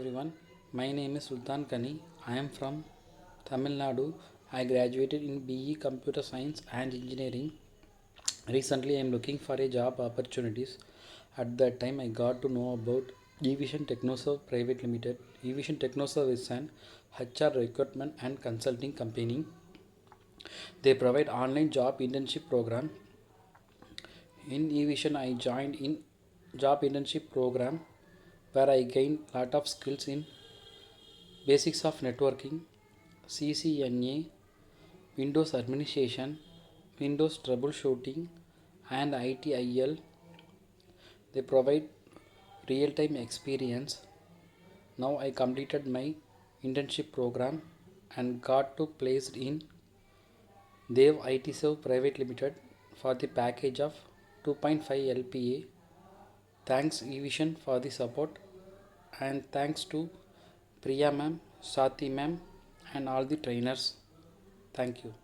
everyone. My name is Sulthan Kani. I am from Tamil Nadu. I graduated in BE Computer Science and Engineering. Recently, I am looking for a job opportunities. At that time, I got to know about Evision Technoserve Pvt Ltd. Evision Technoserve is an HR recruitment and consulting company. They provide online job internship program. In Evision, I joined in job internship program where I gained lot of skills in basics of networking, CCNA, Windows administration, Windows troubleshooting, and ITIL. They provide real-time experience. Now I completed my internship program and got to placed in Dev IT SERV Pvt Ltd for the package of 2.5 LPA. Thanks Evision for the support and thanks to Priya ma'am, Swati ma'am and all the trainers. Thank you.